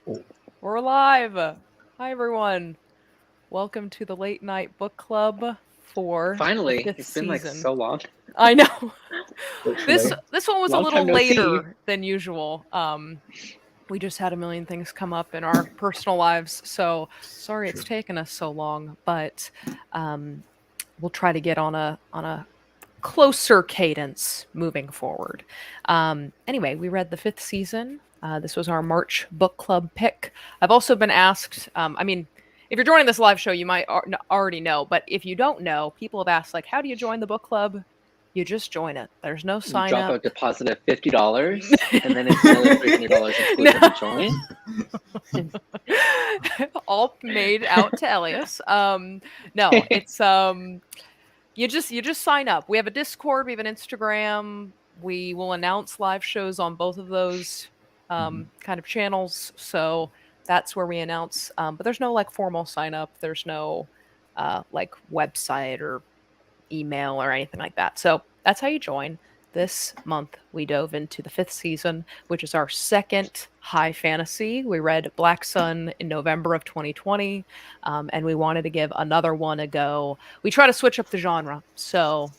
Oh, We're live. Hi, everyone. Welcome to the Late Night Book Club for the Finally, fifth it's been like season. so long. I know this literally. this one was a Long time little no see. later than usual. We just had a million things come up in our personal lives, so sorry it's True. taken us so long. But we'll try to get on a closer cadence moving forward. Anyway, we read the fifth season. This was our March book club pick. I've also been asked, if you're joining this live show, you might already know, but if you don't know, people have asked, like, how do you join the book club? You just join it. There's no You sign drop up. a deposit of $50, and then it's another $300 No. inclusive to join. All made out to Elias. No, it's you just sign up. We have a Discord, we have an Instagram. We will announce live shows on both of those Mhm. kind of channels. So that's where we announce. But there's no like formal sign up. There's no like website or email or anything like that. So that's how you join. This month, we dove into the fifth season, which is our second high fantasy. We read Black Sun in November of 2020, and we wanted to give another one a go. We try to switch up the genre. So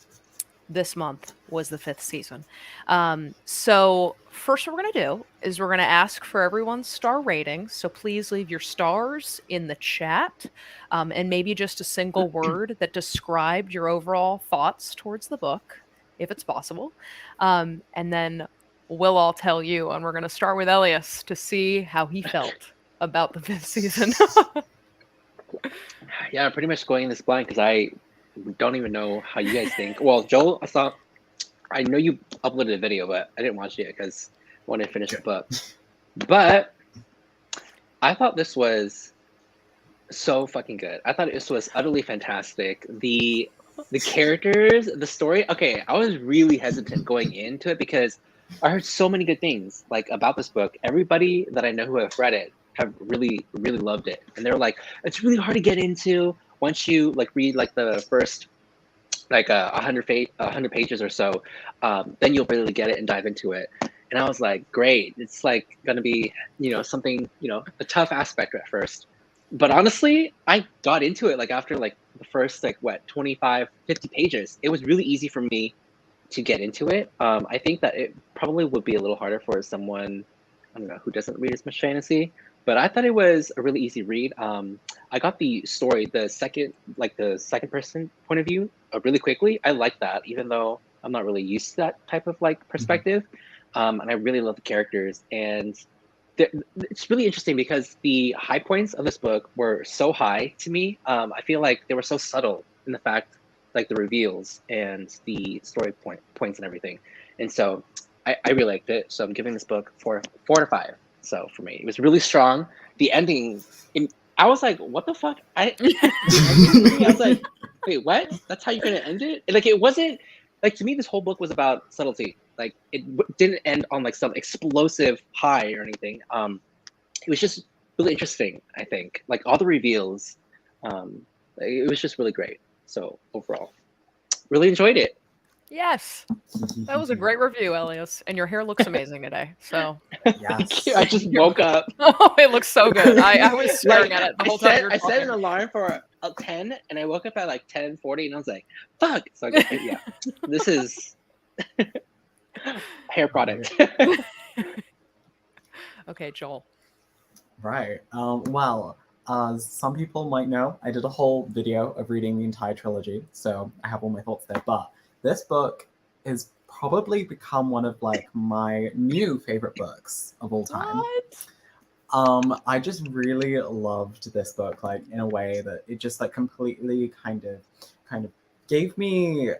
this month was the fifth season. So first, what we're going to do is we're going to ask for everyone's star ratings. So please leave your stars in the chat, and maybe just a single word that described your overall thoughts towards the book, if it's possible. And then we'll all tell you, and we're going to start with Elias to see how he felt about the fifth season. Yeah, I'm pretty much going in this blind because I don't even know how you guys think. Well, Joel, I know you uploaded a video, but I didn't watch it yet because I wanted to finish the Okay. book. But I thought this was so fucking good. I thought this was utterly fantastic. The characters, the story. Okay, I was really hesitant going into it because I heard so many good things like about this book. Everybody that I know who have read it have really really loved it, and they're like, it's really hard to get into once you like read like the first like 100 pages or so. Then you'll really get it and dive into it. And I was like, great. It's like gonna be something a tough aspect at first, but honestly, I got into it like after like the first like what 25, 50 pages. It was really easy for me to get into it. I think that it probably would be a little harder for someone, I don't know, who doesn't read as much fantasy. But I thought it was a really easy read. I got the story, the second person point of view, really quickly. I like that, even though I'm not really used to that type of like Mhm. perspective. And I really love the characters, and it's really interesting because the high points of this book were so high to me. I feel like they were so subtle in the fact, like the reveals and the points and everything. And so I really liked it. So I'm giving this book 4 to 5. So for me, it was really strong. The ending, in, I was like, what the fuck? The ending for me, I was like, wait, what? That's how you're gonna end it? Like it wasn't like to me. This whole book was about subtlety. Like it didn't end on like some explosive high or anything. It was just really interesting. I think like all the reveals, it was just really great. So overall, really enjoyed it. Yes, that was a great review, Elias, and your hair looks amazing today. So Thank you. Yes. I just woke up. oh, it looks so good. I was staring Like at it the whole time you were I set an talking. alarm for 10, and I woke up at like 10:40, and I was like, "Fuck!" So I got yeah. This is hair Right. product. Okay, Joel. Right. Well, as some people might know, I did a whole video of reading the entire trilogy, so I have all my thoughts there. But this book has probably become one of like my new favorite books of all time. What? I just really loved this book, like in a way that it just like completely kind of gave me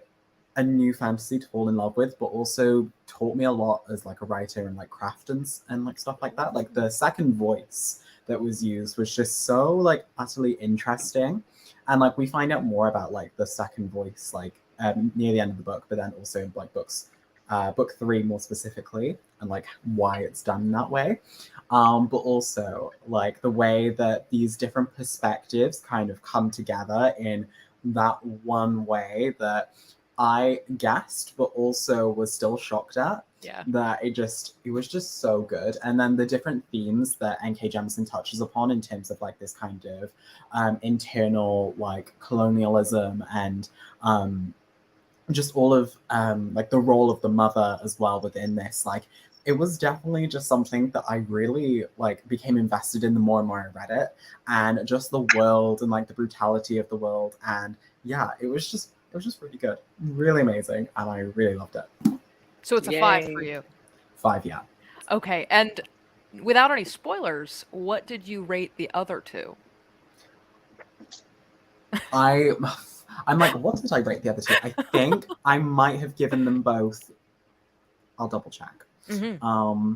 a new fantasy to fall in love with, but also taught me a lot as like a writer and like craft and like stuff like that. Like the second voice that was used was just so like utterly interesting, and like we find out more about like the second voice like near the end of the book, but then also in like book three more specifically, and like why it's done that way. But also like the way that these different perspectives kind of come together in that one way that I guessed, but also was still shocked at. Yeah. That it was just so good. And then the different themes that N.K. Jemisin touches upon in terms of like this kind of internal like colonialism and just all of like the role of the mother as well within this, like it was definitely just something that I really like became invested in the more and more I read it, and just the world and like the brutality of the world, and yeah, it was just really good, really amazing, and I really loved it. So it's a 5 for Yay. you. 5, yeah. Okay, and without any spoilers, what did you rate the other two? I'm like, what did I rate the other two? I think I might have given them both. I'll double check. Mm-hmm.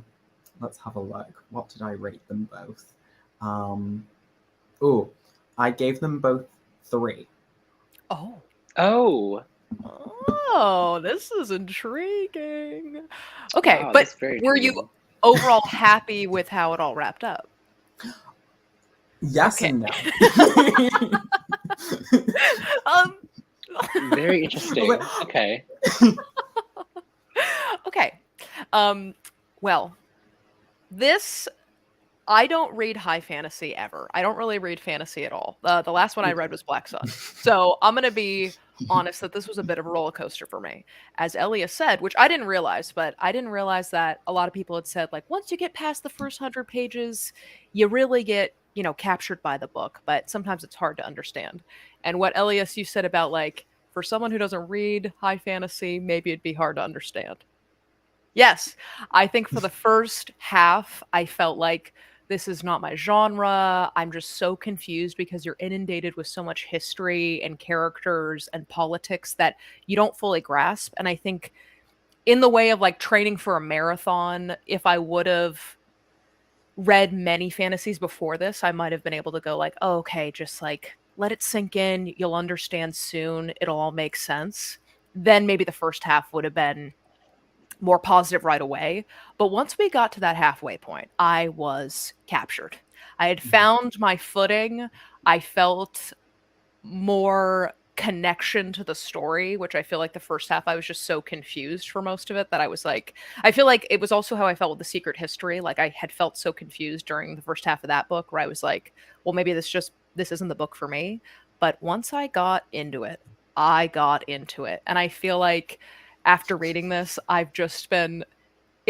Let's have a look. What did I rate them both? Oh, I gave them both 3. Oh. Oh. Oh, this is intriguing. Okay, Wow, but that's very were you intriguing. overall happy with how it all wrapped up? Yes Okay. and no. Very interesting. Okay. Okay. Well, this I don't read high fantasy ever. I don't really read fantasy at all. The last one I read was Black Sun. So I'm gonna be honest that this was a bit of a roller coaster for me. As Elias said, which I didn't realize, but I didn't realize that a lot of people had said, like, once you get past the first 100 pages, you really get, captured by the book, but sometimes it's hard to understand. And what Elias, you said about, like, for someone who doesn't read high fantasy, maybe it'd be hard to understand. Yes, I think for the first half, I felt like this is not my genre. I'm just so confused because you're inundated with so much history and characters and politics that you don't fully grasp. And I think in the way of like training for a marathon, if I would have read many fantasies before this, I might have been able to go like, oh, okay, just like let it sink in. You'll understand soon. It'll all make sense. Then maybe the first half would have been more positive right away. But once we got to that halfway point, I was captured. I had found my footing. I felt more connection to the story, which I feel like the first half I was just so confused for most of it that I was like, I feel like it was also how I felt with The Secret History. Like I had felt so confused during the first half of that book where I was like, well, maybe this isn't the book for me. But once I got into it, I got into it. And I feel like after reading this, it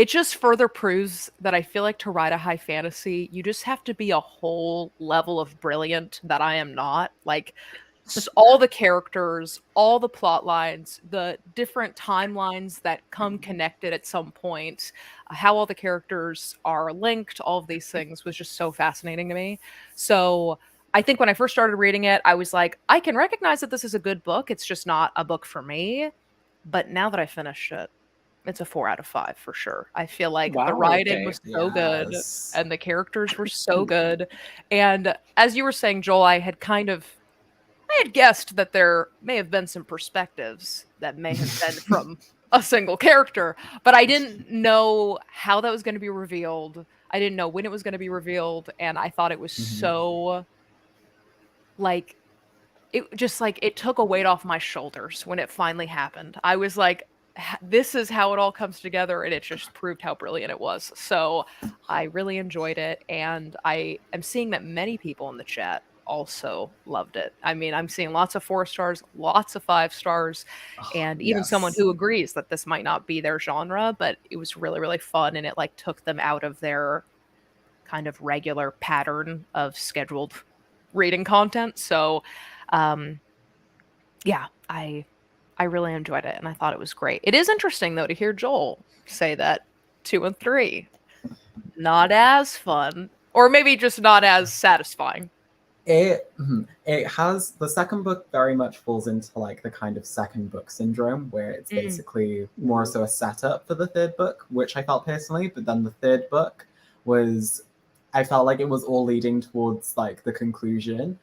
just further proves that I feel like to write a high fantasy, you just have to be a whole level of brilliant that I am not. Like all the characters, all the plot lines, the different timelines that come connected at some point, how all the characters are linked, all of these things was just so fascinating to me. So I think when I first started reading it, I was like, I can recognize that this is a good book. It's just not a book for me. But now that I finished it, it's a 4 out of 5 for sure. I feel like the Wow, writing okay. was so good Yes. and the characters were so good. And as you were saying, Joel, I had guessed that there may have been some perspectives that may have been from a single character, but I didn't know how that was going to be revealed. I didn't know when it was going to be revealed, and I thought it was so like it took a weight off my shoulders when it finally happened. I was like, this is how it all comes together, and it just proved how brilliant it was. So I really enjoyed it, and I am seeing that many people in the chat also loved it. I mean, I'm seeing lots of 4 stars, lots of 5 stars, and even someone who agrees that this might not be their genre, but it was really, really fun, and it like took them out of their kind of regular pattern of scheduled reading content. So yeah, I really enjoyed it and I thought it was great. It is interesting though to hear Joel say that 2 and 3 not as fun, or maybe just not as satisfying. It has, the second book very much falls into like the kind of second book syndrome where it's basically more so a setup for the third book, which I felt personally, but then the third book I felt like it was all leading towards like the conclusion,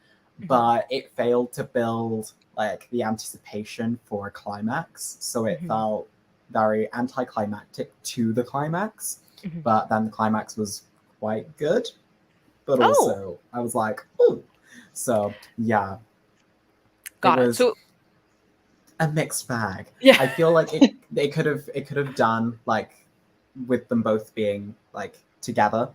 but it failed to build like the anticipation for a climax. So it felt very anticlimactic to the climax, but then the climax was quite good. But also I was like, oh. So yeah. Got it. So a mixed bag. Yeah. I feel like it could have done like with them both being like together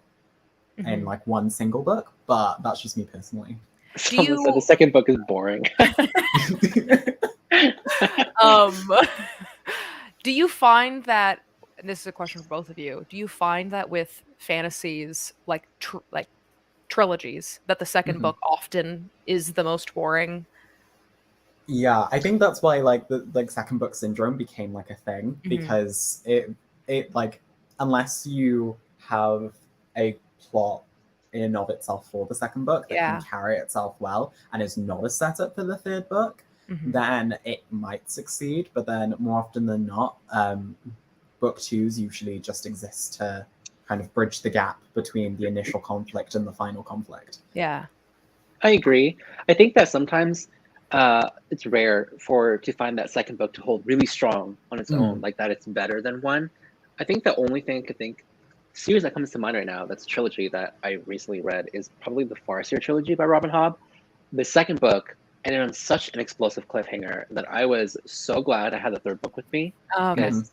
in like one single book, but that's just me personally. Someone said the second book is boring. Do you find that, and this is a question for both of you, do you find that with fantasies like trilogies that the second book often is the most boring? Yeah, I think that's why like the second book syndrome became like a thing, because it like, unless you have a plot in and of itself for the second book that can carry itself well and is not a setup for the third book, then it might succeed. But then more often than not, book twos usually just exist to kind of bridge the gap between the initial conflict and the final conflict. Yeah, I agree. I think that sometimes it's rare to find that second book to hold really strong on its own, like that it's better than one. I think the only thing I could think series that comes to mind right now that's a trilogy that I recently read is probably the Farseer trilogy by Robin Hobb. The second book ended on such an explosive cliffhanger that I was so glad I had the third book with me. Because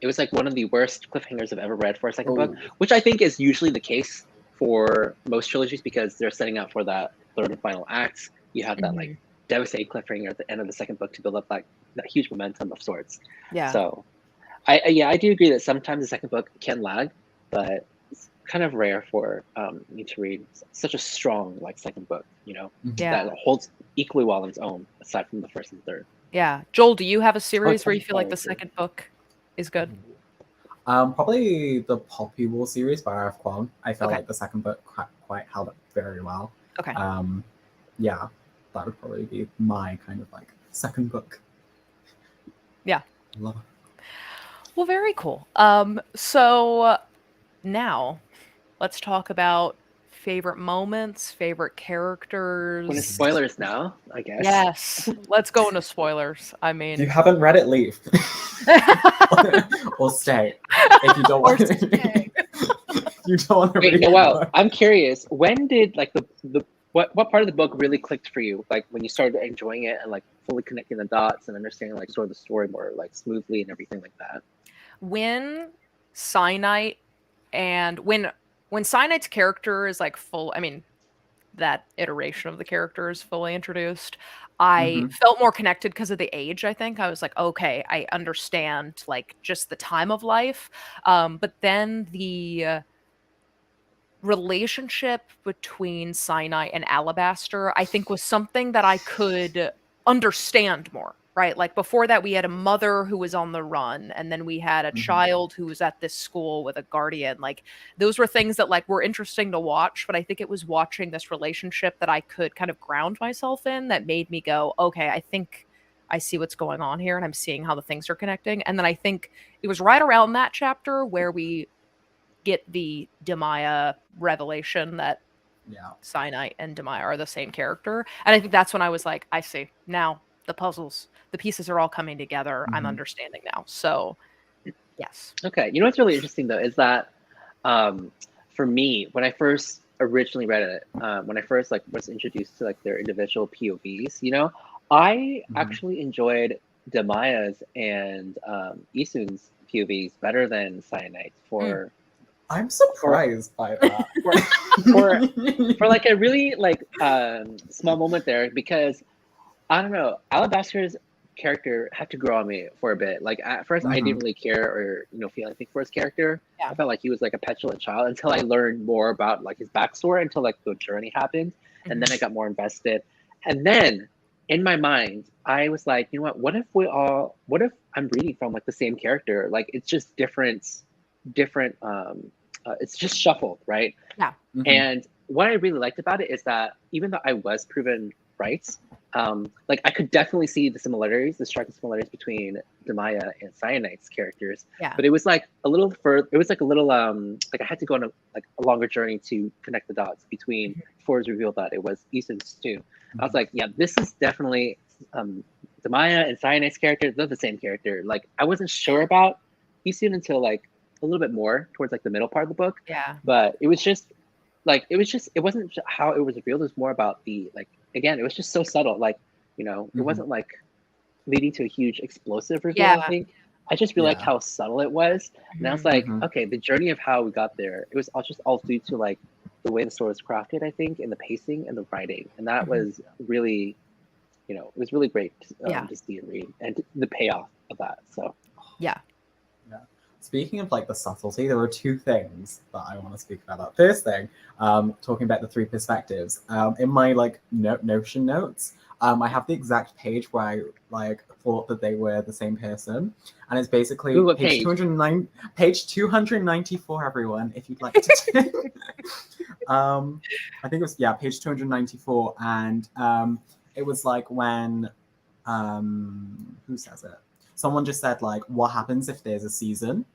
it was like one of the worst cliffhangers I've ever read for a second book, which I think is usually the case for most trilogies because they're setting up for that third and final act. You have that like devastating cliffhanger at the end of the second book to build up like that huge momentum of sorts. Yeah. So I do agree that sometimes the second book can lag, but it's kind of rare for me to read such a strong like second book, you know, that holds equally well on its own aside from the first and third. Yeah. Joel, do you have a series where you feel like the second book is good? Probably the Poppy War series by R.F. Kuang. I felt like the second book quite held up very well. Okay. Yeah, that would probably be my kind of like second book. Yeah. Love it. Well, very cool. So now let's talk about favorite moments, favorite characters. When it's spoilers now, I guess. Yes. Let's go into spoilers. I mean, if you haven't read it, leave. or stay. If you don't want to. You don't want to read it. Well, I'm curious. When did like the what part of the book really clicked for you? Like when you started enjoying it and like fully connecting the dots and understanding like sort of the story more like smoothly and everything like that. When Cyanite and when Cyanite's character is like full, I mean, that iteration of the character is fully introduced, I felt more connected because of the age, I think. I was like, okay, I understand like just the time of life. But then the relationship between Cyanite and Alabaster, I think, was something that I could understand more, right? Like before that, we had a mother who was on the run, and then we had a child who was at this school with a guardian. Like those were things that like were interesting to watch, but I think it was watching this relationship that I could kind of ground myself in that made me go, okay, I think I see what's going on here, and I'm seeing how the things are connecting. And then I think it was right around that chapter where we get the Demaya revelation that Cyanite and Demaya are the same character. And I think that's when I was like, I see. Now the pieces are all coming together. I'm understanding now. So, yes. Okay. You know what's really interesting, though, is that for me, when I first originally read it, when I first like was introduced to like their individual POVs, you know, I actually enjoyed Demaya's and Isun's POVs better than Cyanite's for... I'm surprised by that. for like a really like small moment there, because I don't know, Alabaster's character had to grow on me for a bit. Like at first I didn't really care or feel anything for his character. I felt like he was like a petulant child until I learned more about like his backstory, until like the journey happened, and then I got more invested. And then in my mind I was like, you know what if I'm reading from like the same character? Like it's just different it's just shuffled, right? Yeah. And what I really liked about it is that even though I was proven right, like I could definitely see the striking similarities between Demaya and Cyanite's characters. Yeah. But it was like a little further. It was like a little like I had to go on a longer journey to connect the dots between before it was revealed that it was Isun's too. I was like, yeah, this is definitely Demaya and Cyanite's character. They're the same character. Like I wasn't sure about Isun until like a little bit more towards like the middle part of the book. Yeah. But it wasn't how it was revealed. It was more about the like, again, it was just so subtle. Like, it wasn't like leading to a huge explosive reveal, I Yeah. think. I just really liked Yeah. how subtle it was. And I was like, Mhm. okay, the journey of how we got there, it was all just all due to like the way the story was crafted, I think, and the pacing and the writing. And that was really, it was really great Yeah. to see and read, and the payoff of that. So Yeah. Yeah. Speaking of like the subtlety, there were two things that I want to speak about. First thing, talking about the three perspectives. In my like Notion notes, I have the exact page where I like thought that they were the same person, and it's basically Ooh, what page page? 209, page 294. Everyone, if you'd like to. I think it was page 294, and it was like when who says it? Someone just said like, what happens if there's a season?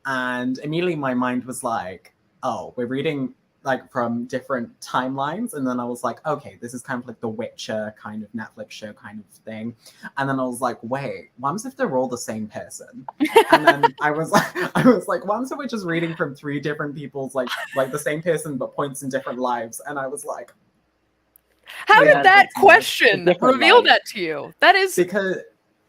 And immediately my mind was like, oh, we're reading like from different timelines. And then I was like, okay, this is kind of like the Witcher kind of Netflix show kind of thing. And then I was like, wait, what happens if they're all the same person? And then I was like, what happens if we're just reading from three different people's like the same person but points in different lives? And I was like, How Yeah, did that it's question different reveal life. that to you? That is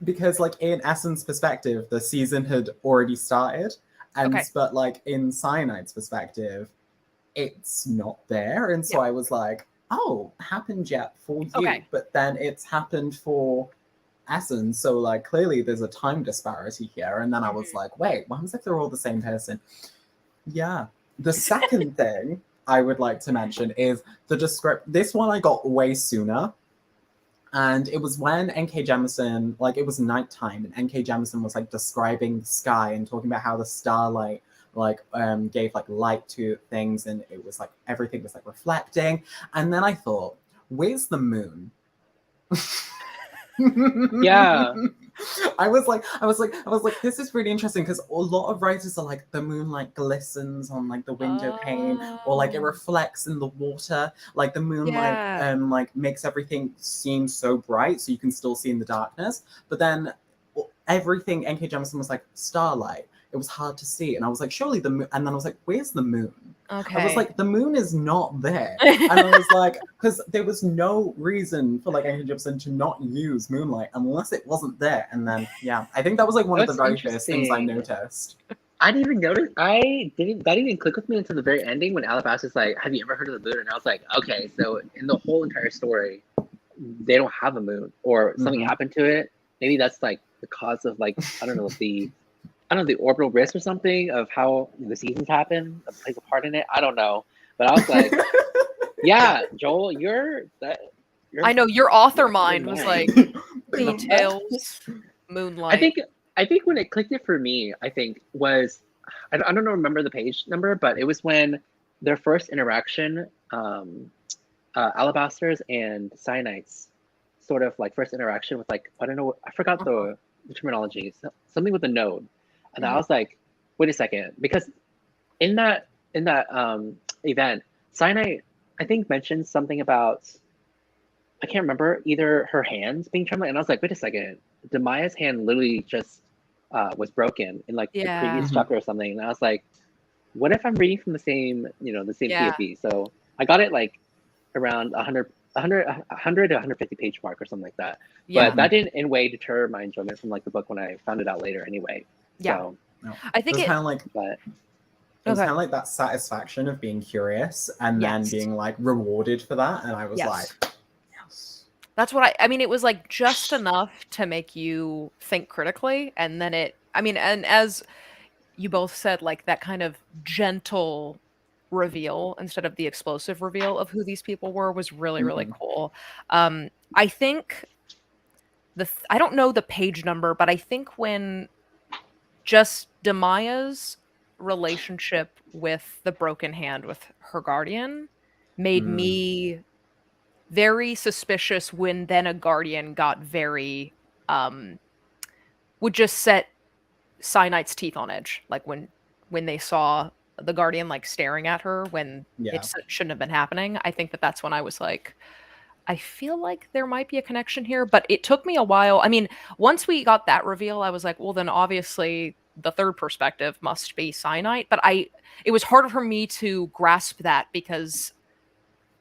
because like in Essence perspective, the season had already started. And Okay. but like in Cyanide's perspective, it's not there. And so I was like, oh, happened yet for you. Okay. But then it's happened for Essence. So like clearly there's a time disparity here. And then I was like, wait, what happens if they're all the same person? Yeah. The second thing I would like to mention is the this one I got way sooner. And it was when N.K. Jemisin, like it was nighttime, and N.K. Jemisin was like describing the sky and talking about how the starlight like gave like light to things, and it was like everything was like reflecting. And then I thought, where's the moon? Yeah. I was like, this is really interesting because a lot of writers are like, the moon like glistens on like the window pane, or like it reflects in the water. Like the moon like makes everything seem so bright, so you can still see in the darkness. But then everything N.K. Jemisin was like starlight. It was hard to see, and I was like, surely the moon. And then I was like, where's the moon? Okay. I was like, the moon is not there. And I was like, because there was no reason for like N.K. Jemisin to not use moonlight unless it wasn't there. And then I think that was like one of the very first things I noticed. I didn't even notice. That didn't even click with me until the very ending when Alabaster's like, have you ever heard of the moon? And I was like, okay, so in the whole entire story, they don't have a moon, or something happened to it. Maybe that's like the cause of like, I don't know, the orbital risk or something of how the seasons happen, plays a part in it. I don't know. But I was like, yeah, Joel, I know your author mind was like details, moonlight. I think when it clicked it for me, I think was, I don't remember the page number, but it was when their first interaction, Alabasters and Cyanites, sort of like first interaction with like, I don't know, I forgot the terminology, something with a node. And I was like, wait a second, because in that event, Cyanite, I think, mentioned something about, I can't remember, either her hands being trembling, and I was like, wait a second, Demaya's hand literally just was broken in like the previous chapter or something, and I was like, what if I'm reading from the same PFE? So I got it like around 100 to 150 page mark or something like that. But that didn't in way deter my enjoyment from like the book when I found it out later anyway. Yeah. So, no. I think it was kind of like, but it was kind of like that satisfaction of being curious and then being like rewarded for that. And I was like, yes. That's what I mean, it was like just enough to make you think critically. And then and as you both said, like that kind of gentle reveal instead of the explosive reveal of who these people were was really, really cool. I think I don't know the page number, but I think when just Demaya's relationship with the broken hand with her guardian made me very suspicious when then a guardian got very would just set Cyanite's teeth on edge, like when they saw the guardian like staring at her when it shouldn't have been happening. I think that's when I was like, I feel like there might be a connection here, but it took me a while. I mean, once we got that reveal, I was like, well, then obviously the third perspective must be Cyanite. But it was harder for me to grasp that because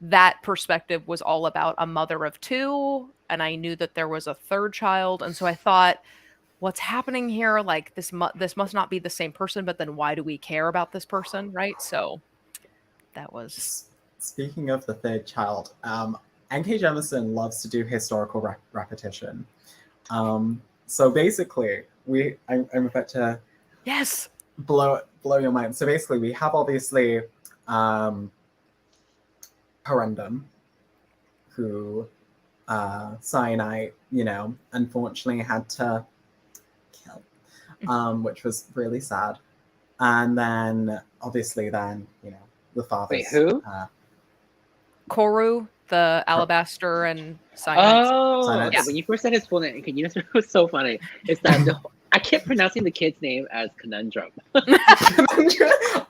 that perspective was all about a mother of two and I knew that there was a third child, and so I thought, what's happening here? Like this must not be the same person, but then why do we care about this person, right? So that was Speaking of the third child, N.K. Jemisin loves to do historical repetition. So basically, I'm about to yes. blow your mind. So basically, we have obviously Parendum, who Cyanide, unfortunately had to kill, which was really sad. And then obviously, the father. Wait, who? Koru, the Alabaster and Cyanide. Oh, Cyanide. okay. When you first said his full name, okay, you know what was so funny? Is that I kept pronouncing the kid's name as Conundrum.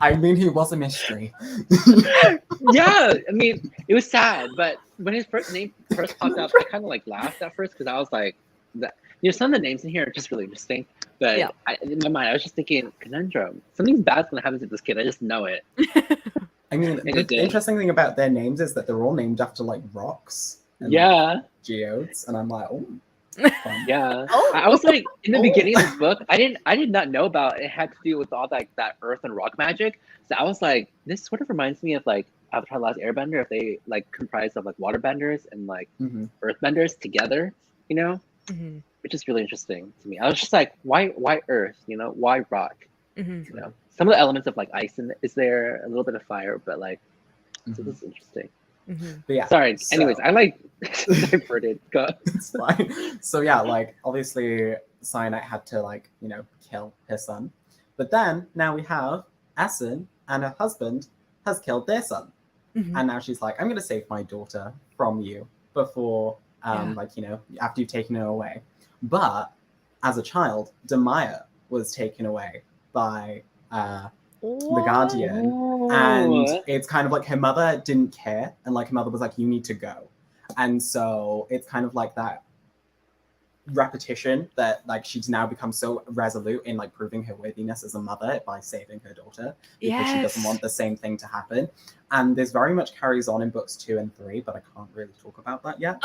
I mean, he was a mystery. Yeah, I mean, it was sad, but when his name first popped up, I kind of like laughed at first because I was like, some of the names in here are just really interesting. But Yeah. In my mind, I was just thinking, Conundrum. Something's bad's gonna happen to this kid. I just know it. I mean, the interesting thing about their names is that they're all named after like rocks. And, like, geodes, and I'm like, oh. Fun. Yeah. Oh. I was like, in the beginning of this book, I did not know about it had to do with all that earth and rock magic. So I was like, this sort of reminds me of like Avatar: The Last Airbender, if they like comprise of like waterbenders and like earthbenders together, which is really interesting to me. I was just like, why earth? Why rock? Some of the elements of like ice is there, a little bit of fire, but like so this is interesting. But yeah, sorry. Anyways, I like diverted. Go. It's fine. So yeah, like obviously Cyanide had to like kill his son, but then now we have Essen and her husband has killed their son, and now she's like, I'm gonna save my daughter from you before after you've taken her away. But as a child, Demaya was taken away by the Guardian, and it's kind of like her mother didn't care, and like her mother was like, you need to go. And so it's kind of like that repetition that like she's now become so resolute in like proving her worthiness as a mother by saving her daughter, because she doesn't want the same thing to happen. And this very much carries on in books 2 and 3, but I can't really talk about that yet.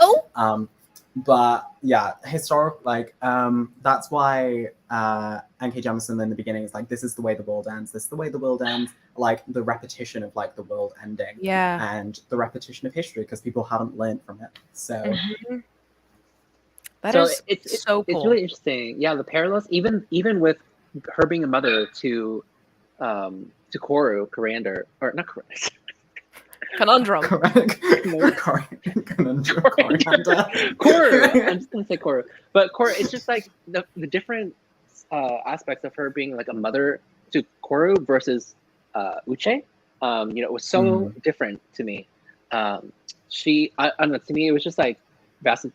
But yeah, historic, like that's why N.K. Jemisin in the beginning is like, this is the way the world ends, this is the way the world ends, like the repetition of like the world ending, and the repetition of history, because people haven't learned from it. So it's so cool. It's really interesting. Yeah, the parallels, even with her being a mother to Koru, Coriander, or not Coriander. Conundrum. Conundrum. Koru. I'm just gonna say Koru, but Koru. It's just like the different aspects of her being like a mother to Koru versus Uche. It was so different to me. I don't know. To me, it was just like vastly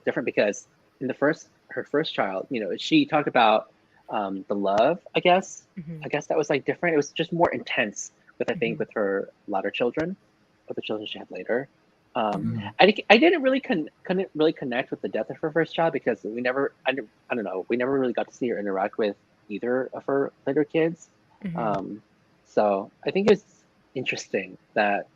different because in her first child, she talked about the love. I guess that was like different. It was just more intense with with her latter children. With the children she had later. I didn't really couldn't really connect with the death of her first child because we never really got to see her interact with either of her later kids. So I think it's interesting that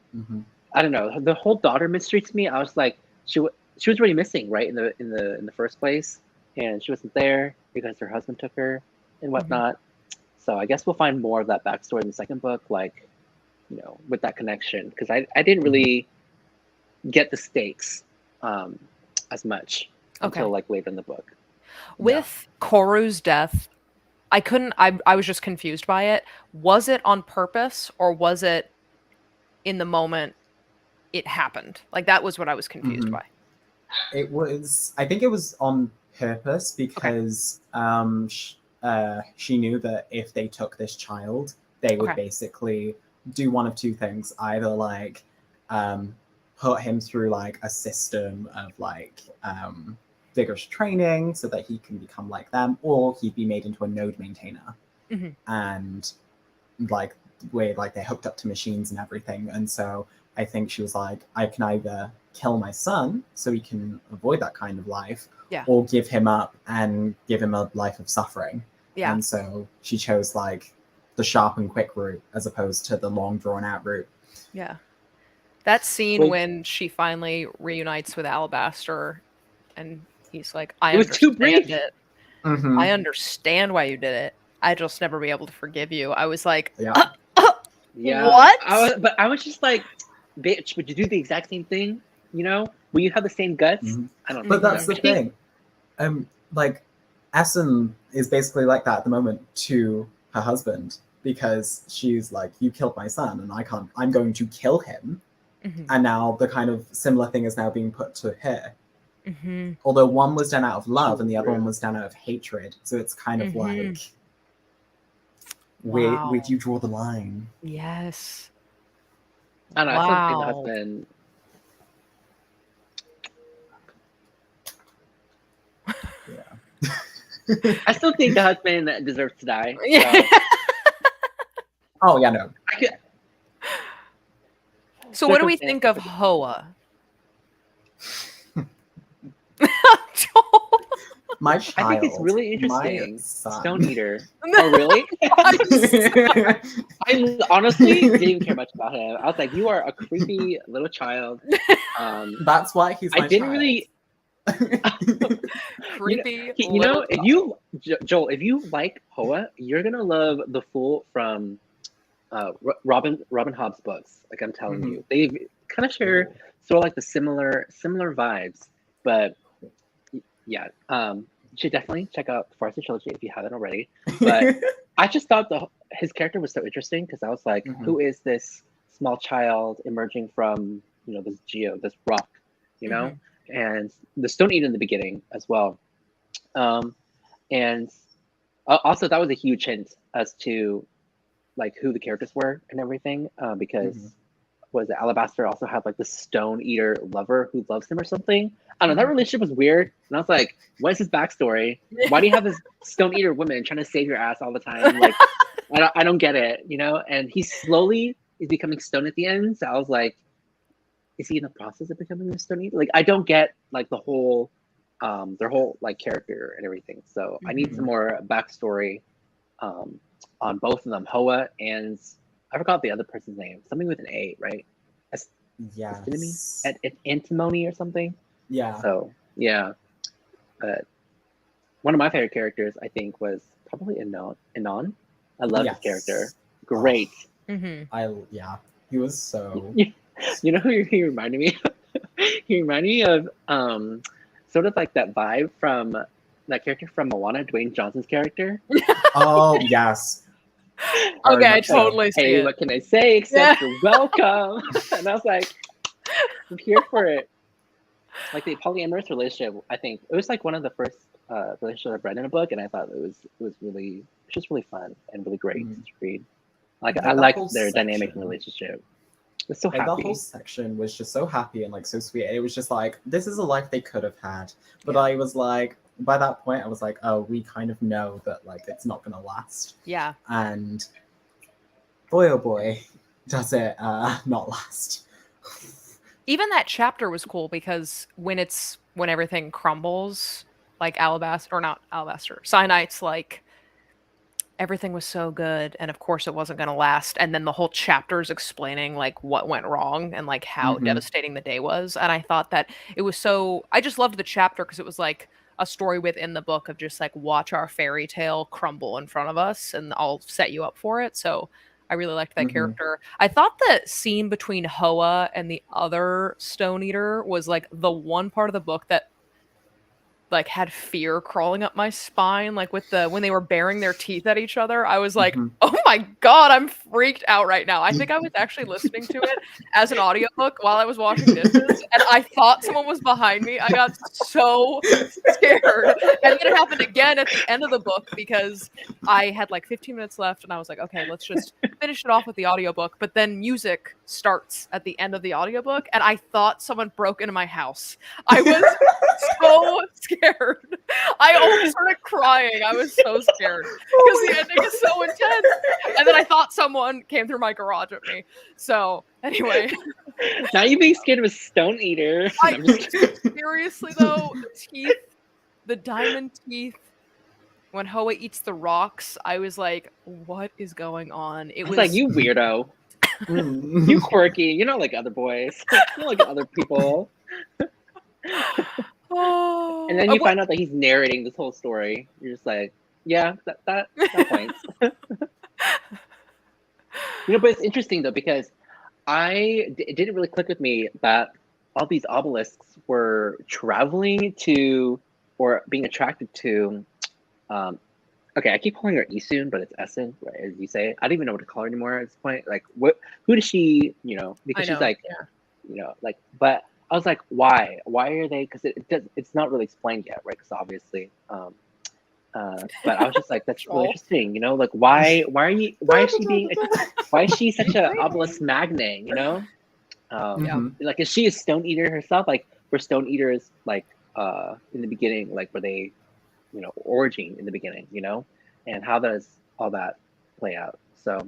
I don't know, the whole daughter mystery to me. I was like, she was really missing, right, in the first place, and she wasn't there because her husband took her and whatnot. So I guess we'll find more of that backstory in the second book, like, with that connection, because I didn't really get the stakes as much until like later in the book. With Koru's death, I was just confused by it. Was it on purpose, or was it in the moment it happened? Like, that was what I was confused by. I think it was on purpose, because she knew that if they took this child, they would basically do one of two things: either like put him through like a system of like vigorous training so that he can become like them, or he'd be made into a node maintainer, and like where like they're hooked up to machines and everything. And so I think she was like, I can either kill my son so he can avoid that kind of life, or give him up and give him a life of suffering. And so she chose like the sharp and quick route as opposed to the long drawn out route. That scene when she finally reunites with Alabaster And he's like, I It was too brief. understand it. Mhm. I understand why you did it. I just never be able to forgive you. I was like, Yeah. Yeah. What? I was just like, bitch, would you do the exact same thing? You know? Will you have the same guts? Mhm. I don't But think that's so. the thing. Like, Essen is basically like that at the moment to her husband, because she's like, you killed my son and I'm going to kill him. Mhm. And now the kind of similar thing is now being put to her. Mhm. Although one was done out of love and the other True. one was done out of hatred. So it's kind of Mhm. like, where Wow. do you draw the line? Yes. I don't know. I still think the Wow. husband. Yeah. I still think the husband deserves to die. Yeah. So Oh, yeah, no. I could. So what do we think of Hoa? Joel. My child. I think it's really my interesting. son. Stone Eater. Oh, really? I honestly didn't even care much about him. I was like, you are a creepy little child. That's why he's my I didn't child. really. Creepy. You know, little if you Joel, if you like Hoa, you're gonna love the Fool from Robin Hobb's books. Like I'm telling Mhm. you, they kind of share sort of like the similar vibes. But yeah, you should definitely check out the Farsi trilogy if you haven't already. But I just thought his character was so interesting because I was like, Mhm. who is this small child emerging from this this rock, and the Stone Eater in the beginning as well. And also that was a huge hint as to like who the characters were and everything, because Mhm. was it Alabaster also had like the Stone Eater lover who loves him or something? I don't know. That Mhm. relationship was weird, and I was like, what is his backstory? Why do you have this Stone Eater woman trying to save your ass all the time? Like, I don't get it, And he slowly is becoming stone at the end. So I was like, is he in the process of becoming a Stone Eater? Like, I don't get like the whole, their whole like character and everything. So I need some more backstory, on both of them, Hoa and I forgot the other person's name. Something with an A, right? Yes. Antimony or something. Yeah. So yeah, but one of my favorite characters I think was probably Anon. I love his character. Great. Mhm. He was so. You know who he reminded me of? He reminded me of sort of like that vibe from that character from Moana, Dwayne Johnson's character. Oh yes. Okay, I totally see Hey, it. what can I say except you're welcome? And I was like, I'm here for it. Like the polyamorous relationship, I think it was like one of the first relationships I've read in a book, and I thought it was just really fun and really great to read. Like I liked their dynamic relationship. It's so happy. The whole section was just so happy and like so sweet. It was just like, this is a life they could have had. But I was like, by that point, I was like, oh, we kind of know that like it's not gonna last. Yeah. And boy, oh boy, does it not last. Even that chapter was cool because when everything crumbles, like Cyanite's like, everything was so good, and of course it wasn't going to last, and then the whole chapter is explaining like what went wrong and like how devastating the day was. And I thought that it was I just loved the chapter because it was like a story within the book of just like, watch our fairy tale crumble in front of us and I'll set you up for it. So I really liked that character. I thought the scene between Hoa and the other Stone Eater was like the one part of the book that like had fear crawling up my spine, like with when they were baring their teeth at each other. I was like, oh my god, I'm freaked out right now. I think I was actually listening to it as an audiobook while I was washing dishes, and I thought someone was behind me. I got so scared. And then it happened again at the end of the book because I had like 15 minutes left and I was like, okay, let's just finish it off with the audiobook. But then music starts at the end of the audiobook and I thought someone broke into my house. I was so scared. I almost started crying. I was so scared because the ending is so intense. And then I thought someone came through my garage at me. So anyway. Now you're being scared of a Stone Eater. Seriously though, the diamond teeth, when Hoa eats the rocks, I was like, what is going on? It was like, you weirdo. You quirky. You're not like other boys. You're like other people. Oh. And then you find out that he's narrating this whole story. You're just like, yeah, that points. But it's interesting though, because it didn't really click with me that all these obelisks were traveling to or being attracted to. Okay, I keep calling her Isun, but it's Essen, right? As you say, I don't even know what to call her anymore at this point. Like, who does she? Because she's like, like. But I was like, why? Why are they? Because it's not really explained yet, right? Because obviously. But I was just like, that's really interesting, like why is she such a obelisk magnate, like is she a stone eater herself? Like were stone eaters like in the beginning, like were they origin in the beginning, and how does all that play out? So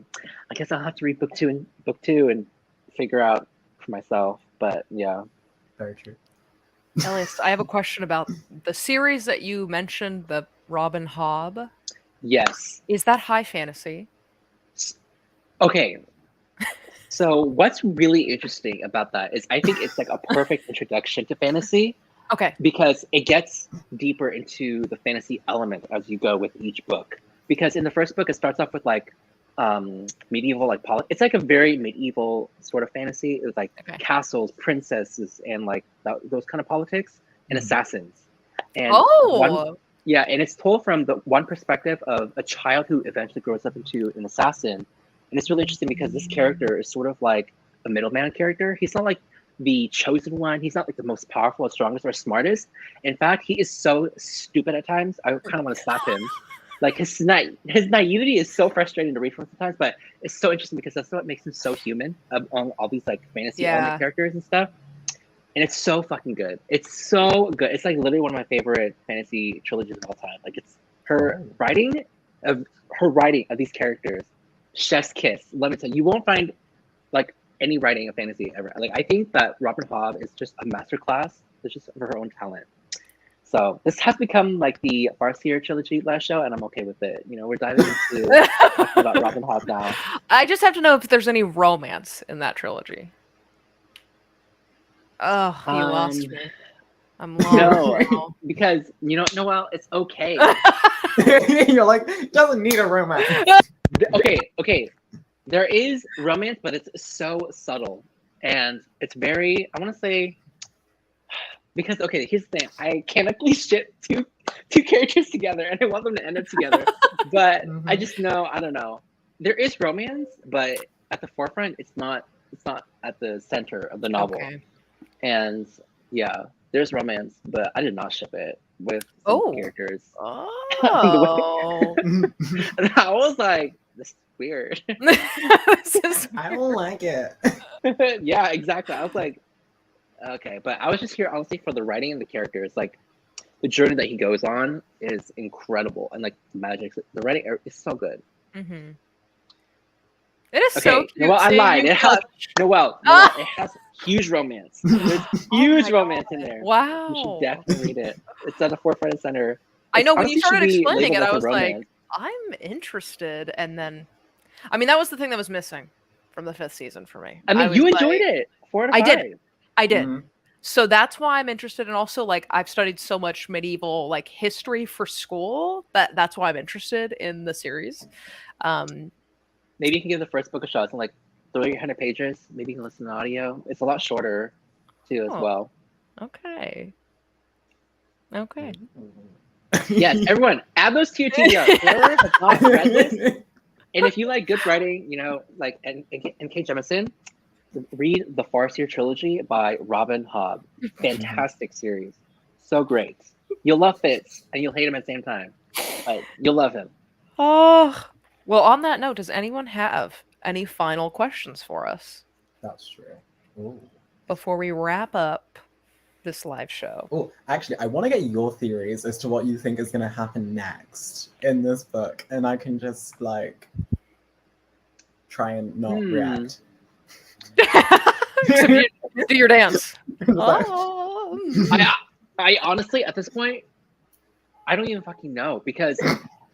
I guess I'll have to read book two and figure out for myself. But yeah, very true. Elias, I have a question about the series that you mentioned, the Robin Hobb. Yes. Is that high fantasy? Okay. So what's really interesting about that is I think it's like a perfect introduction to fantasy. Okay. Because it gets deeper into the fantasy element as you go with each book. Because in the first book, it starts off with like medieval, like it's like a very medieval sort of fantasy. It was like castles, princesses, and like those kind of politics and assassins. And and it's told from the one perspective of a child who eventually grows up into an assassin. And it's really interesting because this character is sort of like a middleman character. He's not like the chosen one. He's not like the most powerful or strongest or smartest. In fact, he is so stupid at times. I kind of want to slap him. Like his naivety is so frustrating to read for sometimes, but it's so interesting because that's what makes him so human on all these like fantasy element characters and stuff. And it's so fucking good. It's so good. It's like literally one of my favorite fantasy trilogies of all time. Like it's her writing of these characters. Chef's kiss. Let me tell you, you won't find like any writing of fantasy ever. Like I think that Robin Hobb is just a masterclass. It's just for her own talent. So this has become like the Farseer trilogy last show, and I'm okay with it. We're diving into talking about Robin Hobb now. I just have to know if there's any romance in that trilogy. Oh, you lost me. I'm lost. No, because Noelle, it's okay. You're like, doesn't need a romance. Okay. There is romance, but it's so subtle, and it's very. I want to say. Because here's the thing: I can't actually ship two characters together, and I want them to end up together. But I just know, I don't know. There is romance, but at the forefront, it's not at the center of the novel. Okay. And yeah, there's romance, but I did not ship it with some characters. Oh, and I was like, this is weird. I don't like it. Yeah, exactly. I was like. Okay, but I was just here honestly for the writing and the characters. Like the journey that he goes on is incredible, and like the magic, the writing is so good. Mm-hmm. It is so cute. Noelle, I lied. It has Noelle. It has huge romance. There's huge romance in there. Wow, you should definitely read it. It's at the forefront and center. I know when you started explaining it, I was like, I'm interested, and then, that was the thing that was missing from the 5th season for me. You enjoyed it. 4 out of 5. I did. Mm-hmm. So that's why I'm interested. And also, like, I've studied so much medieval, like, history for school that's why I'm interested in the series. Maybe you can give the first book a shot. It's like 300 pages. Maybe you can listen to audio. It's a lot shorter, too, as well. Okay. Yes, everyone, add those to your TBR. Whoever has not read this, and if you like good writing, like N.K. Jemisin, read the Farseer trilogy by Robin Hobb. Fantastic series. So great. You'll love Fitz and you'll hate him at the same time. But you'll love him. Oh, well, on that note, does anyone have any final questions for us? That's true. Ooh. Before we wrap up this live show. Oh, actually, I want to get your theories as to what you think is going to happen next in this book. And I can just like try and not react. Do your dance. I honestly, at this point, I don't even fucking know, because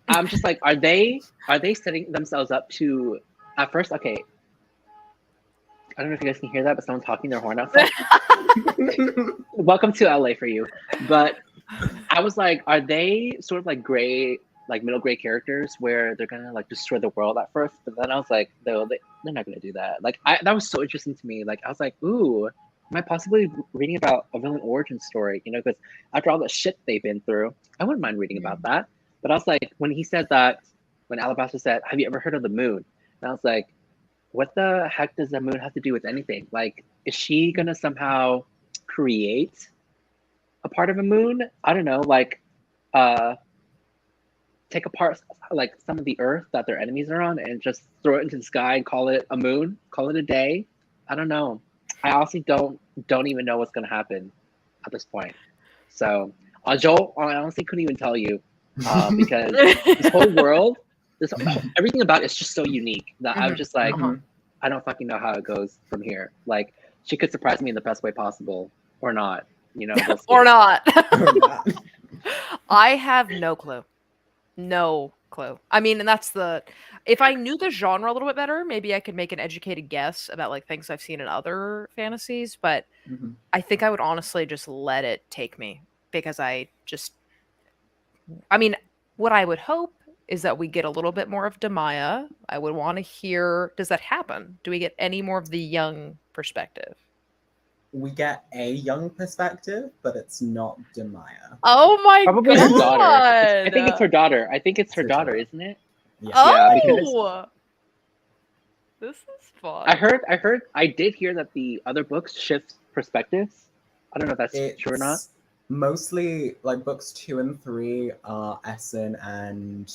I'm just like, are they setting themselves up to at first? Okay, I don't know if you guys can hear that, but someone's honking their horn outside. Welcome to LA for you. But I was like, are they sort of like gray, like middle grade characters where they're gonna like destroy the world at first? But then I was like, no, they're not gonna do that. Like that was so interesting to me. Like I was like, ooh, am I possibly reading about a villain origin story? You know, because after all the shit they've been through, I wouldn't mind reading about that. But I was like, when he said that, when Alabaster said, "Have you ever heard of the moon?" And I was like, what the heck does the moon have to do with anything? Like, is she gonna somehow create a part of a moon? I don't know, like take apart like some of the earth that their enemies are on and just throw it into the sky and call it a moon, call it a day. I don't know. I honestly don't even know what's gonna happen at this point. So Joel, I honestly couldn't even tell you because this whole world, everything about it's just so unique that I'm just like, I don't fucking know how it goes from here. Like, she could surprise me in the best way possible, or not. You know, we'll or not. Or not. I have no clue. No clue. I mean, and that's the. If I knew the genre a little bit better, maybe I could make an educated guess about like things I've seen in other fantasies. But I think I would honestly just let it take me because I mean, what I would hope is that we get a little bit more of Demaya. I would want to hear, does that happen? Do we get any more of the young perspective? We get a young perspective, but it's not Demaya. Oh my probably god! her daughter. I think it's her daughter. I think it's her daughter, isn't it? Yeah. Oh, because this is fun. I did hear that the other books shift perspectives. I don't know if that's true or not. Mostly, like books 2 and 3 are Essen and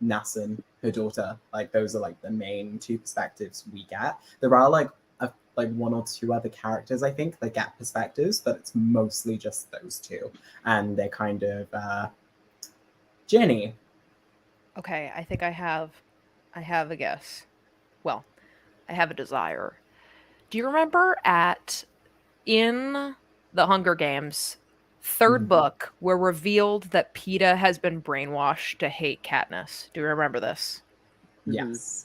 Nassan, her daughter. Like those are like the main 2 perspectives we get. There are like like 1 or 2 other characters I think that get perspectives, but it's mostly just those 2, and they're kind of Jenny. Okay, I think I have a guess. Well, I have a desire. Do you remember in the Hunger Games, 3rd book, we're revealed that Peeta has been brainwashed to hate Katniss? Do you remember this? Yes.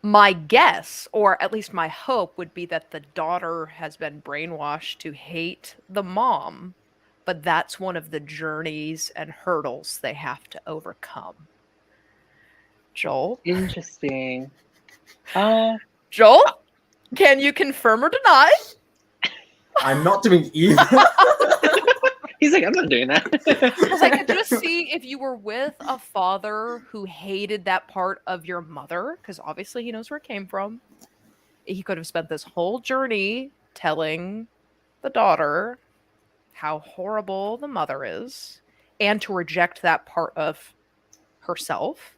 My guess, or at least my hope, would be that the daughter has been brainwashed to hate the mom, but that's one of the journeys and hurdles they have to overcome. Joel? Interesting. Joel? Can you confirm or deny? I'm not doing either. He's like, I'm not doing that. Because I could just see if you were with a father who hated that part of your mother, because obviously he knows where it came from. He could have spent this whole journey telling the daughter how horrible the mother is and to reject that part of herself.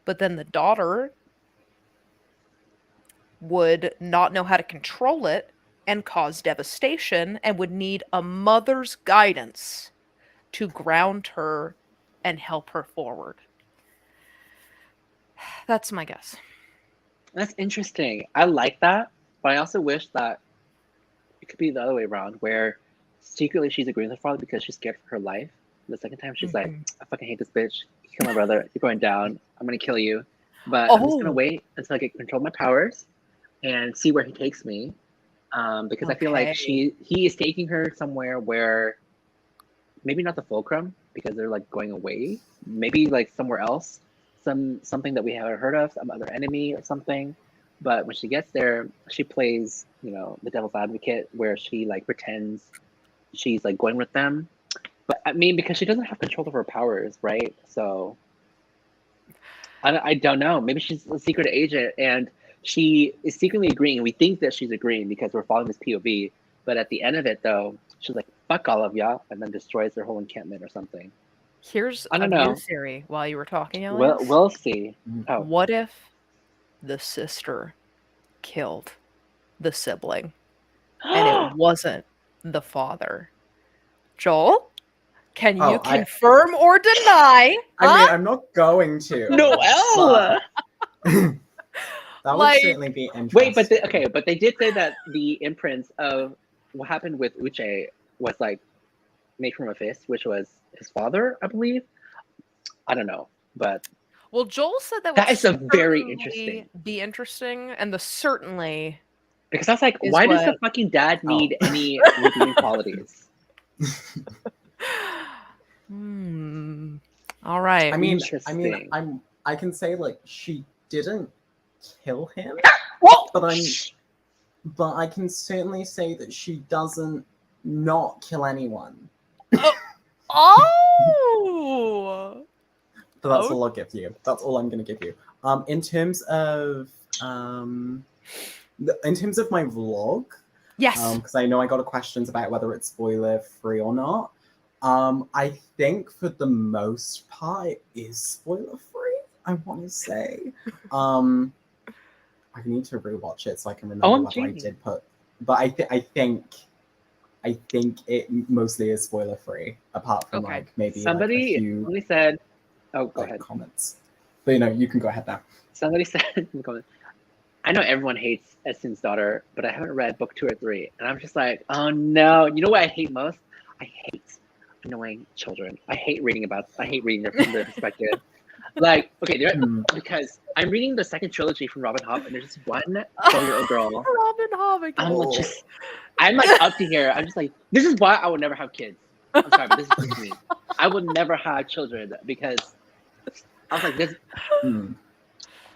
But then the daughter would not know how to control it and cause devastation and would need a mother's guidance to ground her and help her forward. That's my guess. That's interesting. I like that, but I also wish that it could be the other way around, where secretly she's agreeing with her father because she's scared for her life. The second time she's like, I fucking hate this bitch. You killed my brother. You're going down. I'm going to kill you. But I'm just going to wait until I get control of my powers and see where he takes me. Because I feel like he is taking her somewhere where maybe not the fulcrum, because they're like going away. Maybe like somewhere else, something that we haven't heard of, some other enemy or something. But when she gets there, she plays, the devil's advocate, where she like pretends she's like going with them. But I mean, because she doesn't have control of her powers, right? So I don't know. Maybe she's a secret agent and she is secretly agreeing. We think that she's agreeing because we're following this POV. But at the end of it, though, she's like, fuck all of y'all, and then destroys their whole encampment or something. Here's a new theory while you were talking, Elias. We'll see. Oh. What if the sister killed the sibling and it wasn't the father? Joel? Can you confirm or deny? I mean, I'm not going to. Noelle! That would certainly be interesting. Wait, but they did say that the imprints of what happened with Uche was like made from a fist, which was his father, I believe. I don't know, but Well, Joel said that That would is a very certainly interesting. be interesting, and the certainly Because I was like, is why does the what- fucking dad need any redeeming qualities? All right. I mean, Interesting. I can say like she didn't kill him, Whoa! but I can certainly say that she doesn't not kill anyone. Oh. So that's all I'll give you. That's all I'm going to give you. In terms of my vlog, Yes. because I know I got a questions about whether it's spoiler free or not. I think for the most part it is spoiler free. I want to say. I need to rewatch it so I can remember whether I did put. But I think it mostly is spoiler free, apart from like maybe somebody like a few only said, "Oh, go ahead." Comments. But you can go ahead now. Somebody said in the comments, I know everyone hates Essen's daughter, but I haven't read book 2 or 3, and I'm just like, oh no! You know what I hate most? I hate annoying children. I hate reading their perspective. Like, okay, because I'm reading the second trilogy from Robin Hobb, and there's this one 12-year-old girl. Robin Hobb again. I'm like up to here. I'm just like, this is why I would never have kids. I'm sorry, but this is just me. I would never have children because I was like, this.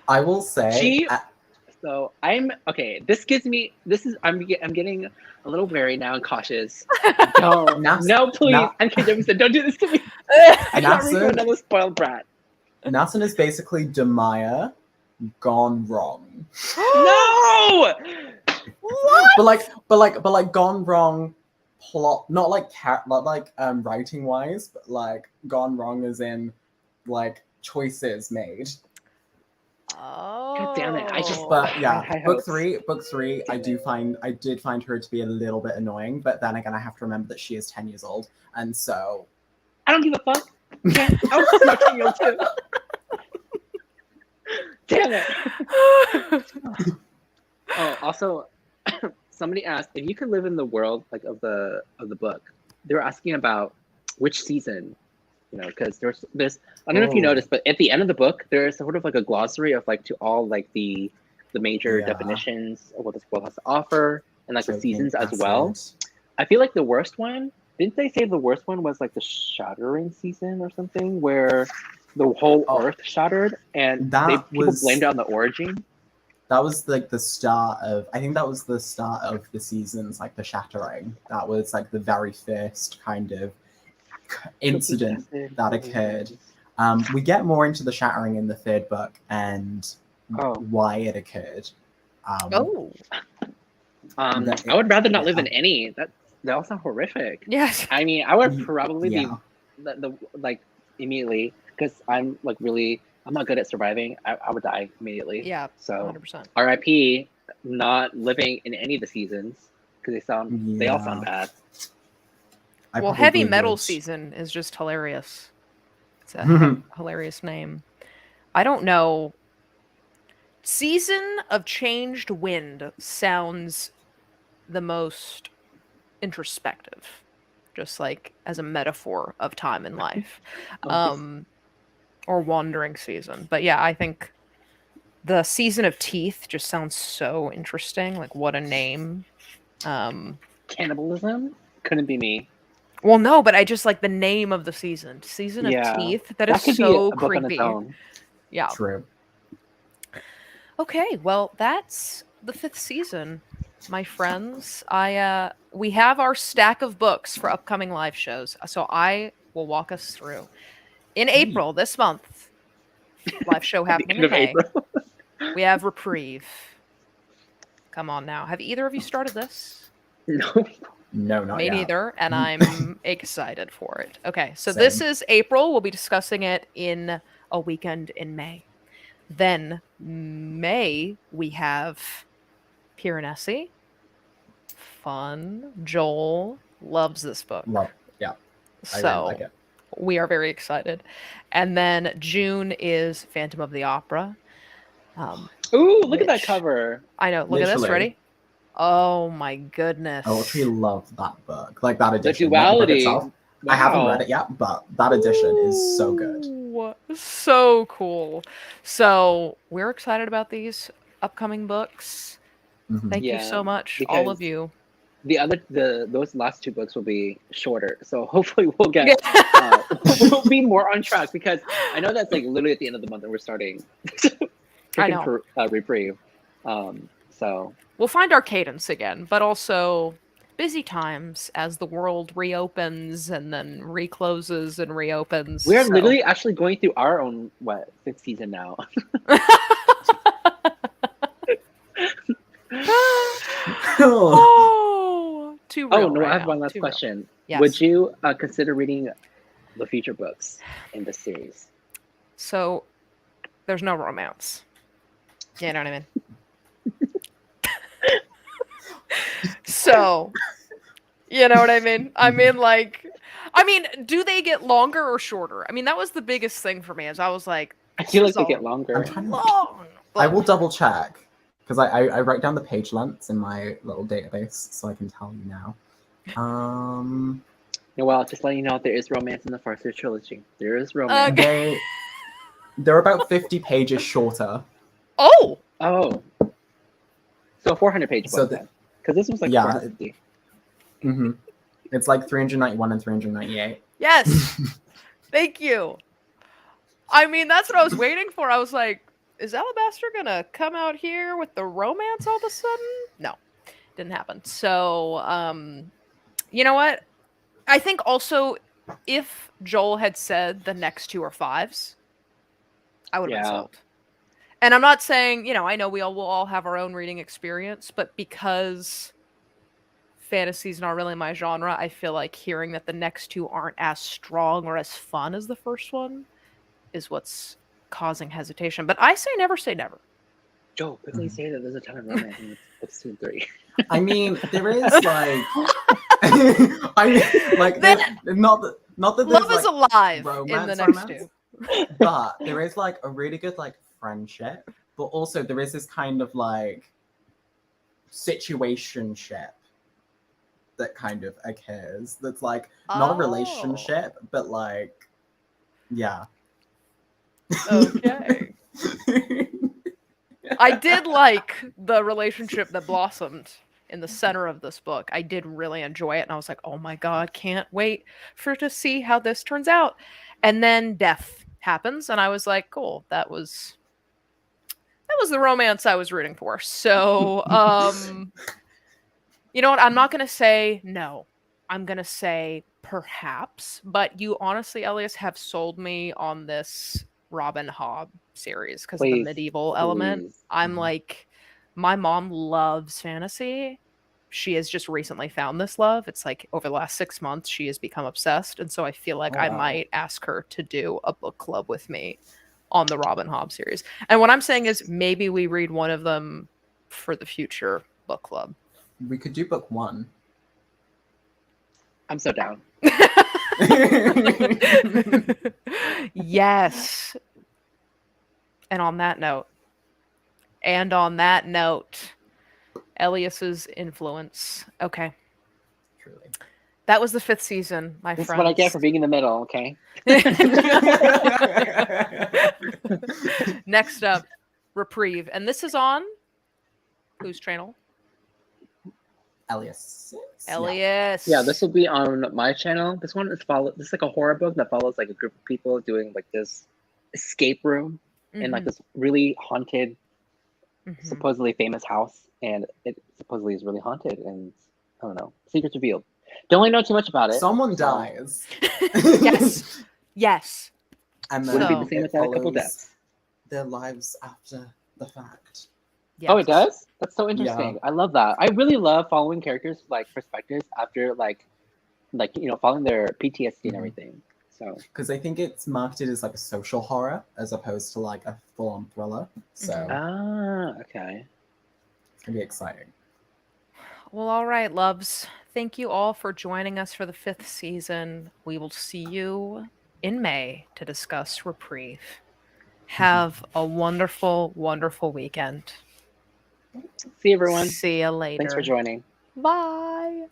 I will say. So I'm okay. I'm getting a little wary now and cautious. No, please. I'm kidding. Don't do this to me. I'm not reading another spoiled brat. Nathan is basically Demaya gone wrong. No. What? But like gone wrong plot, not like writing wise, but like gone wrong as in like choices made. Oh. God damn it! But yeah, book three. I did find her to be a little bit annoying, but then again, I have to remember that she is 10 years old, and so I don't give a fuck. Yeah, I was not 10 years old too. Damn it! Oh, also, somebody asked if you could live in the world like of the book. They were asking about which season. Because there's I don't know if you noticed, but at the end of the book, there's sort of like a glossary of like to all like the major definitions of what this world has to offer and like the seasons as well. I feel like the worst one, didn't they say the worst one was like the shattering season or something where the whole earth shattered and people blamed it on the origin? That was like the start of, I think that was the start of the seasons, like the shattering. That was like the very first kind of incident that occurred. We get more into the shattering in the third book and why it occurred. I would rather not live in any. They all sound horrific. Yes. I mean, I would probably be the like immediately because I'm like really I'm not good at surviving. I would die immediately. Yeah. So 100%. R.I.P. Not living in any of the seasons because they all sound bad. Well, Heavy Metal Season is just hilarious. It's a hilarious name. I don't know. Season of Changed Wind sounds the most introspective, just like as a metaphor of time in life, or Wandering Season. But yeah, I think the Season of Teeth just sounds so interesting. Like, what a name. Cannibalism? Couldn't be me. Well, no, but I just like the name of the season. Season of Teeth. That is so creepy. Yeah. True. Okay, well, that's the 5th season, my friends. We have our stack of books for upcoming live shows, so I will walk us through. In April, this month, live show happening in May. We have Reprieve. Come on now. Have either of you started this? No. No, not Me yet. neither, and I'm excited for it. Okay, so this is April. We'll be discussing it in a weekend in May. Then May, we have Piranesi. Fun. Joel loves this book. Yeah. So I really like it. We are very excited. And then June is Phantom of the Opera. Ooh, look at that cover. I know. Look at this. Ready? Oh my goodness. I actually love that book. Like that edition. The duality. I haven't Wow. read it yet, but that edition is so good. Ooh, so cool. So we're excited about these upcoming books. Mhm. Thank you Yeah, so much, all of because you. those last 2 books will be shorter, so hopefully we'll get we'll be more on track, because I know that's like literally at the end of the month and we're starting I know. reprieve. So We'll find our cadence again, but also busy times as the world reopens and then recloses and reopens. we are So. literally actually going through our own 5th season now. Oh, too real. Oh no, right I have now. one last Too real. question. Yes. Would you consider reading the future books in this series? So there's no romance. You know what I mean? So, you know what I mean? Do they get longer or shorter? I mean, that was the biggest thing for me, as I was like, I this feel like is they a get longer. I'm trying to. long I will book. double check because I write down the page lengths in my little database so I can tell you now. Well, just letting you know, there is romance in the first trilogy. There is romance. They're about 50 pages shorter. Oh, Oh, so 400-page So book then, because this was like yeah. 450. Mm-hmm. It's like 391 and 398. yes. Thank you. I mean, that's what I was waiting for. I was like, is Alabaster gonna come out here with the romance all of a sudden? No, didn't happen. So, you know what? I think also, if Joel had said the next 2 are 5s, I would have been Yeah. sold. And I'm not saying, I know will all have our own reading experience, but because fantasy's not really my genre, I feel like hearing that the next 2 aren't as strong or as fun as the first one is what's causing hesitation. But I say never. Joe, quickly say that there's a ton of romance in books 2 and 3. I mean, there is like, not that there's Love like is alive in the next romance, 2. but there is like a really good like friendship, but also there is this kind of like situationship that kind of occurs. That's like not a relationship, but like, yeah. Okay. I did like the relationship that blossomed in the center of this book. I did really enjoy it, and I was like, oh my god, can't wait to see how this turns out. And then death happens, and I was like, cool, that was the romance I was rooting for. So, you know what? I'm not gonna say no. I'm gonna say perhaps, but you honestly, Elias, have sold me on this Robin Hobb series because of the medieval element. I'm like, my mom loves fantasy. She has just recently found this love. It's like over the last 6 months, she has become obsessed. And so I feel like I might ask her to do a book club with me on the Robin Hobb series. And what I'm saying is maybe we read one of them for the future book club. We could do book 1. I'm so down. Yes. And on that note, Elias's influence. Okay. Truly. That was the 5th season, my friends. This is what I get for being in the middle, okay? Next up, Reprieve. And this is on whose channel? Elias. Elias. Yeah, this will be on my channel. This one is this is like a horror book that follows like a group of people doing like this escape room in like this really haunted, supposedly famous house, and it supposedly is really haunted, and I don't know, secrets revealed. Don't really know too much about it. Someone dies. Yes. And Wouldn't then be the same without a couple deaths. Their lives after the fact. Yes. Oh, it does? That's so interesting. Yeah. I love that. I really love following characters like perspectives after like following their PTSD and everything. So because I think it's marketed as like a social horror as opposed to like a full-on thriller. So okay. It's gonna be exciting. Well, all right, loves. Thank you all for joining us for the 5th season. We will see you in May to discuss Reprieve. Have a wonderful, wonderful weekend. See you, everyone. See you later. Thanks for joining. Bye.